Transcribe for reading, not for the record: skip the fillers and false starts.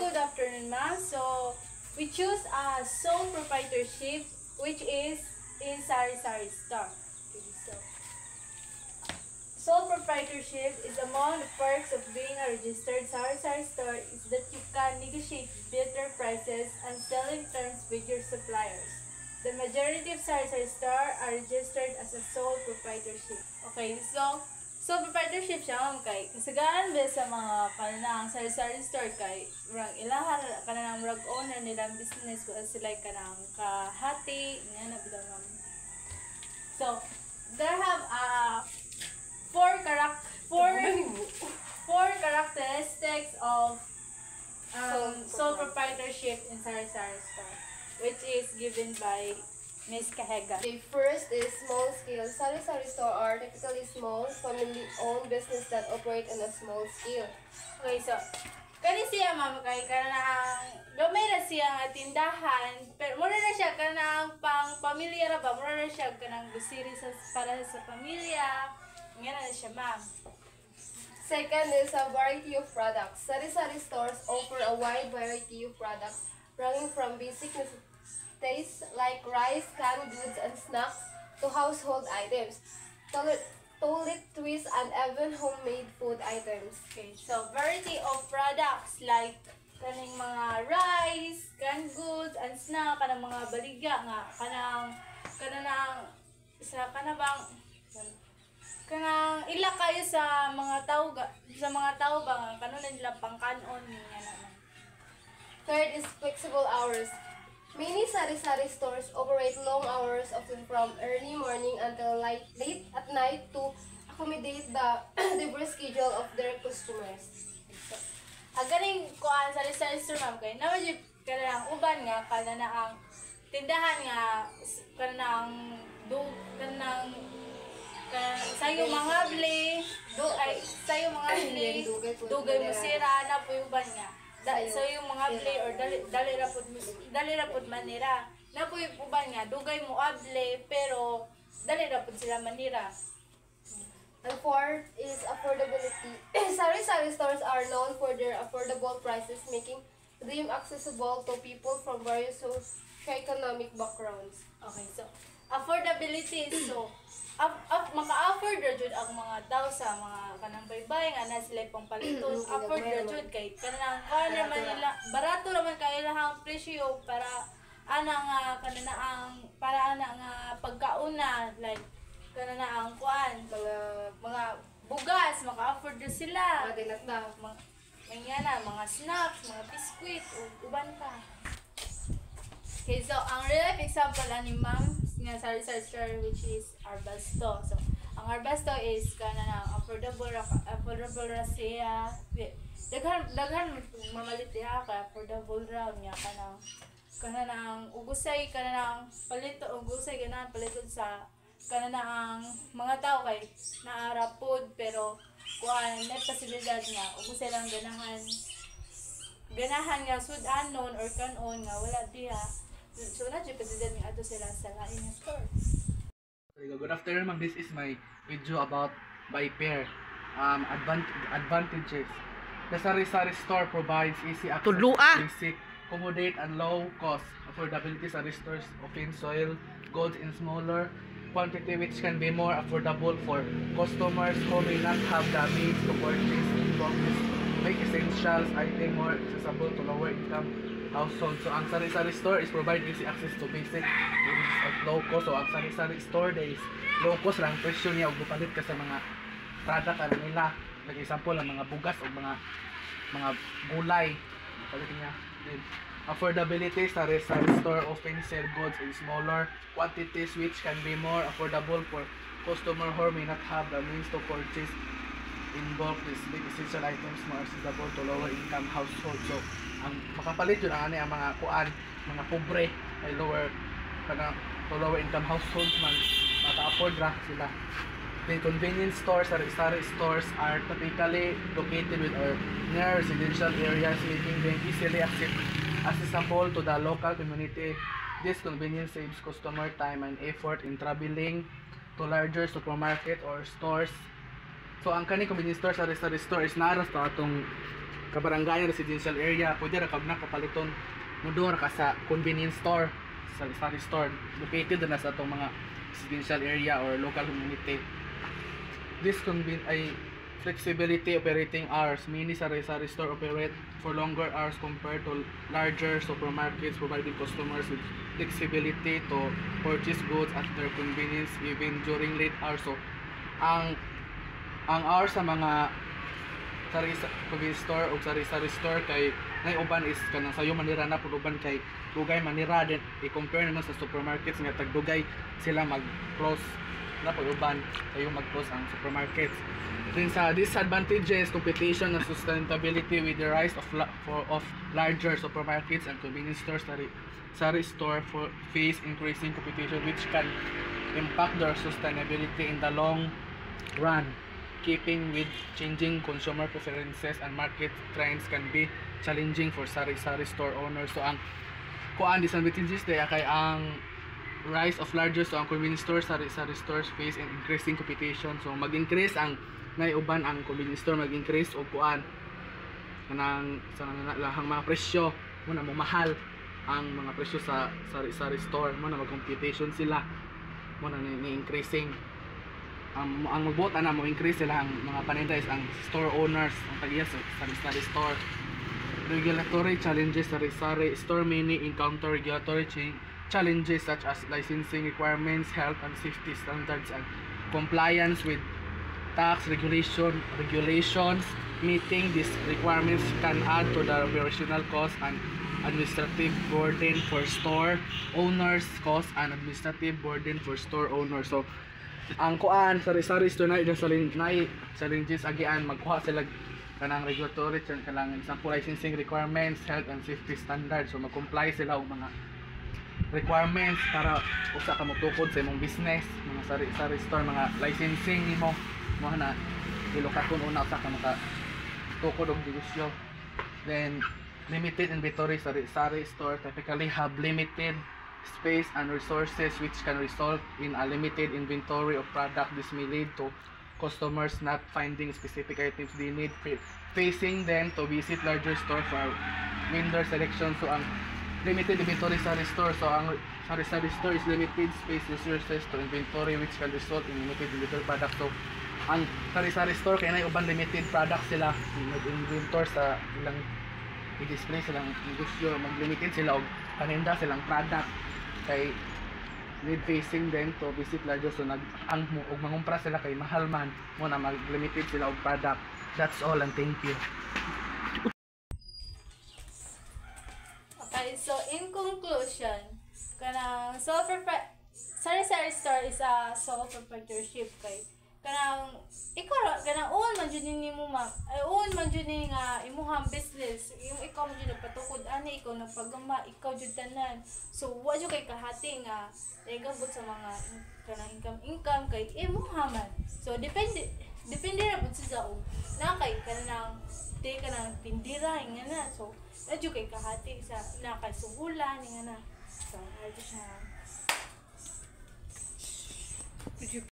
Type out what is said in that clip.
good afternoon, ma'am. So, we choose a sole proprietorship, which is in Sari Sari Store. Okay, so, sole proprietorship is among the perks of being a registered Sari Sari Store is that you can negotiate better prices and selling terms with your suppliers. The majority of Sari Sari Store are registered as a sole proprietorship. Okay, so proprietorship siya ma'am kay kasagaan ba sa mga kanang sari-sari store kay rag ilahan kanang rag owner nila business wa sila kanang kahati nga na bilang ma'am. So there have four characteristics of sole proprietorship in sari-sari store, which is given by Ms. Kahega. The first is small scale. Sari-sari store are typically small, family-owned business that operate on a small scale. Okay, so kani siya ma'am kay kanang gamay ra siya nga tindahan, pero mura na siya kanang pang pamilya ra ba, mura na siya kanang grocery para sa pamilya. Ngana na siya ma'am. Second is a variety of products. Sari-sari stores offer a wide variety of products ranging from basic necessities like rice, canned goods, and snacks to household items, toiletries, and even homemade food items. Okay, so variety of products like kaning mga rice, canned goods, and snack, kanang mga baligya nga kanang ila kayo sa mga tao ba kanon nila pangkanon niya naman. Third is flexible hours. Many sari-sari stores operate long hours, often from early morning until late at night to accommodate the diverse schedule of their customers. So, ganing kuan sari-sari store ma'am kay naman yung kanang uban nga kanang ang tindahan nga kanang sayo mga bli dugay mo sira na po yung uban nga. So yung mga bli or dali rapod manira. Na po yung uban nga, dugay mo able pero dali rapod sila manira. And fourth is affordability. Sari-sari stores are known for their affordable prices, making them accessible to people from various socio-economic backgrounds. Okay, so affordability. So maka-afford ra jud ang mga tao sa mga kanang baybay nga na sila pang paliton. Afford ra jud kay kanang naman nila barato naman kay ilahang presyo para ana nga pagkauna like kana na ang kuan mga bugas maka-afford ra sila. Mga snacks, mga biskwit ug uban pa. Okay, so ang real life example ani ma'am nga sari-sari store which is Arbasto. So ang Arbasto is kanang affordable ra siya. Daghan mamalit diha ka affordable ra nya kanang ugusay kanang palito ugusay kanang paliton sa kanang mga tao kay naarapod pero kuan net pasilidad nga ugusay lang ganahan nga sudanon or kanon nga wala diha. So na jud president nga ato sila sa lain nga store. Good afternoon ma'am. This is my video about buy pair. Advantages. The sari-sari store provides easy access to basic, accommodate, and low cost affordability. Sari stores often sell goods in smaller quantity which can be more affordable for customers who may not have the means to purchase in bulk. Make essentials item more accessible to lower income household. So ang sari-sari store is provide easy access to basic at low cost. So ang sari-sari store is low cost lang presyo niya ug bupalit ka sa mga product ano nila. Like example ang mga bugas o mga gulay. Bupalit niya. Then affordability, sari-sari store often sell goods in smaller quantities which can be more affordable for customer who may not have the means to purchase in bulk. These big essential items more accessible to lower income household. So ang makapalit yun ang mga kuan, mga pobre ay lower income households man maka-afford ra sila. The convenience stores, sari-sari stores are typically located with or near residential areas, making them easily accessible to the local community. This convenience saves customer time and effort in traveling to larger supermarket or stores. So ang kani convenience store, sari-sari store is naras to atong kabarangayan residential area, pwede ra kag nakapaliton mudor ka sa convenience store, sa sari store located na sa atong mga residential area or local community. This ay flexibility operating hours. Many sari-sari store operate for longer hours compared to larger supermarkets, providing customers with flexibility to purchase goods at their convenience even during late hours. So ang hours sa mga sari-sari store o sari-sari store kay nay uban is kanang sayo manira na pud uban kay dugay manira din i-compare naman sa supermarkets nga tagdugay sila mag-close na pud uban sayo mag-close ang supermarkets. Then sa disadvantages, competition and sustainability with the rise of larger supermarkets and convenience stores, sari store face increasing competition which can impact their sustainability in the long run. Keeping with changing consumer preferences and market trends can be challenging for sari-sari store owners. So ang disadvantages kaya kay ang rise of larger so ang convenience stores, sari-sari stores face an increasing competition. So mag-increase ang uban ang convenience store, mag-increase o kanang sa lahang mga presyo mo na mahal ang mga presyo sa sari-sari store mo na mag-competition sila mo na ni-increasing ang magbuot na mo increase sila ang mga paninda is ang store owners ang tagiya sa sari-sari store. Regulatory challenges, sari-sari store many encounter regulatory challenges such as licensing requirements, health and safety standards, and compliance with tax regulations. Meeting these requirements can add to the operational cost and administrative burden for store owners. So ang sari-sari store na challenges agian magkuha sila kanang regulatory kanang example licensing requirements, health and safety standards. So mag-comply sila og mga requirements para usa ka motukod sa imong business, mga sari-sari store, mga licensing nimo mo na ilokaton una usa ka maka tukod og negosyo. Then limited inventory, sari-sari store typically have limited space and resources which can result in a limited inventory of product. This may lead to customers not finding specific items they need, facing them to visit larger store for vendor selection. So ang limited inventory sari-store, so ang sari-sari store is limited space resources to inventory which can result in limited inventory product. So ang sari-sari store kay nay uban limited product sila, mag-inventor sa ilang i-display silang negosyo, mag-limited sila og paninda silang product kay need facing them to visit larger. So ang og mangumpra sila kay mahal man mo na mag-limited sila og product. That's all and thank you. Okay, so in conclusion, kanang sari-sari store is a sole proprietorship kay kanang ikaw kanang own man jud nimo own man jud ni nga imuhang business, yung ikaw man jud nagpatukod ani, ikaw nagpagama, ikaw jud tanan. So wa jud kay kahati nga igabot sa mga kanang income kay imuha man. So depende ra pud sa og na kay kanang di kanang tindira nga na. So na jud kay kahati sa na kay suhulan nga na. So ay siya